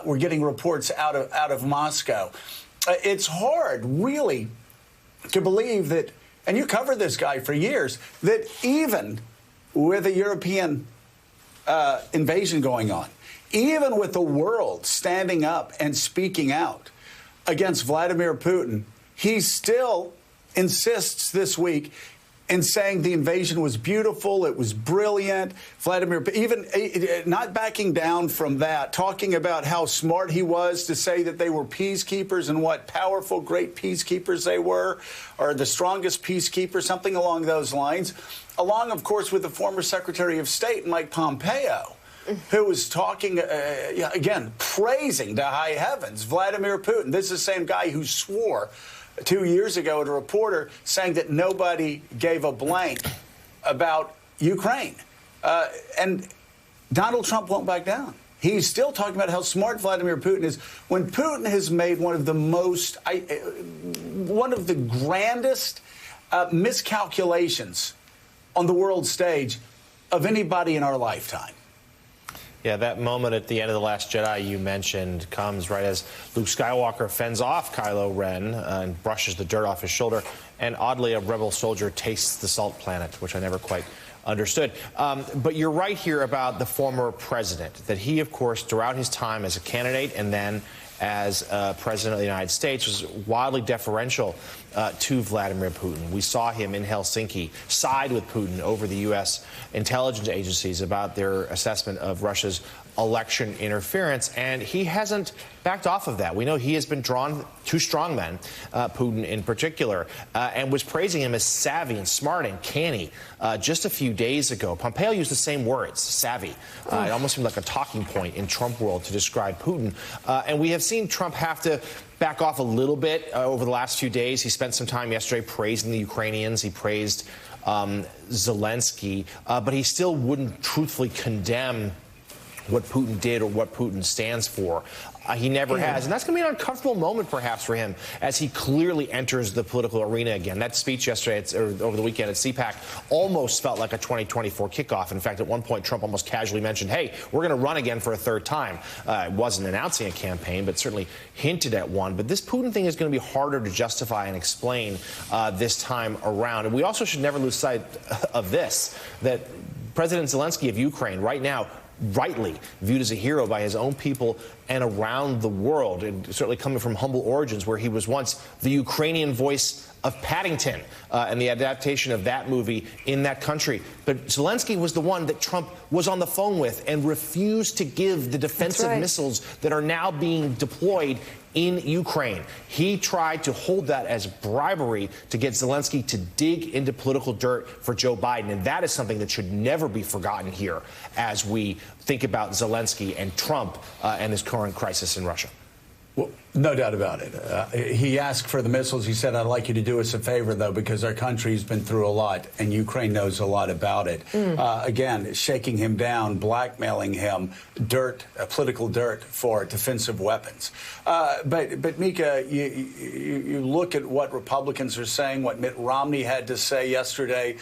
we're getting reports out of Moscow. It's hard, really, to believe that, and you covered this guy for years, that even with a European invasion going on, even with the world standing up and speaking out against Vladimir Putin, he still insists this week in saying the invasion was beautiful, it was brilliant. Vladimir, even not backing down from that, talking about how smart he was to say that they were peacekeepers and what powerful, great peacekeepers they were, or the strongest peacekeepers, something along those lines, along, of course, with the former Secretary of State, Mike Pompeo, who was talking, again, praising to high heavens Vladimir Putin. This is the same guy who swore 2 years ago at a reporter saying that nobody gave a blank about Ukraine. And Donald Trump won't back down. He's still talking about how smart Vladimir Putin is, when Putin has made one of the grandest miscalculations on the world stage of anybody in our lifetime. Yeah, that moment at the end of The Last Jedi you mentioned comes right as Luke Skywalker fends off Kylo Ren and brushes the dirt off his shoulder. And oddly, a rebel soldier tastes the salt planet, which I never quite understood. But you're right here about the former president, that he, of course, throughout his time as a candidate and then as president of the United States, was wildly deferential to Vladimir Putin. We saw him in Helsinki side with Putin over the U.S. intelligence agencies about their assessment of Russia's election interference, and he hasn't backed off of that. We know he has been drawn to strongmen, Putin in particular, and was praising him as savvy and smart and canny just a few days ago. Pompeo used the same words, savvy. It almost seemed like a talking point in Trump world to describe Putin. And we have seen Trump have to back off a little bit over the last few days. He spent some time yesterday praising the Ukrainians. He praised Zelensky, but he still wouldn't truthfully condemn what Putin did or what Putin stands for. He never has. And that's going to be an uncomfortable moment, perhaps, for him as he clearly enters the political arena again. That speech yesterday, or over the weekend at CPAC, almost felt like a 2024 kickoff. In fact, at one point, Trump almost casually mentioned, hey, we're going to run again for a third time. Wasn't announcing a campaign, but certainly hinted at one. But this Putin thing is going to be harder to justify and explain this time around. And we also should never lose sight of this, that President Zelensky of Ukraine right now, rightly viewed as a hero by his own people and around the world, and certainly coming from humble origins where he was once the Ukrainian voice of Paddington and the adaptation of that movie in that country. But Zelensky was the one that Trump was on the phone with and refused to give the defensive missiles that are now being deployed in Ukraine. He tried to hold that as bribery to get Zelensky to dig into political dirt for Joe Biden. And that is something that should never be forgotten here as we think about Zelensky and Trump and his current crisis in Russia. Well, no doubt about it. He asked for the missiles. He said, I'd like you to do us a favor, though, because our country's been through a lot, and Ukraine knows a lot about it. Again, shaking him down, blackmailing him, political dirt for defensive weapons. But Mika, you look at what Republicans are saying, what Mitt Romney had to say yesterday,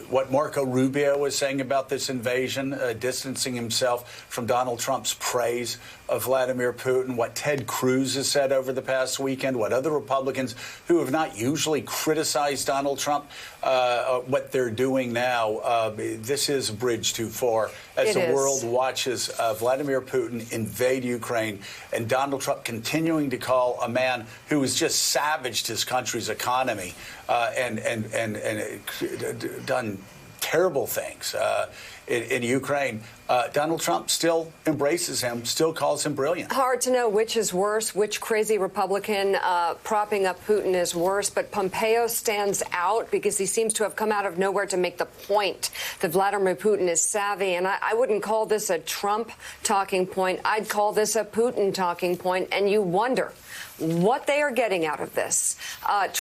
what Marco Rubio was saying about this invasion, distancing himself from Donald Trump's praise of Vladimir Putin, what Ted Cruz has said over the past weekend, what other Republicans who have not usually criticized Donald Trump, what they're doing now. This is a bridge too far as the world watches Vladimir Putin invade Ukraine and Donald Trump continuing to call a man who has just savaged his country's economy and done terrible things in Ukraine. Donald Trump still embraces him, still calls him brilliant. Hard to know which is worse, which crazy Republican propping up Putin is worse. But Pompeo stands out because he seems to have come out of nowhere to make the point that Vladimir Putin is savvy. And I wouldn't call this a Trump talking point. I'd call this a Putin talking point. And you wonder what they are getting out of this.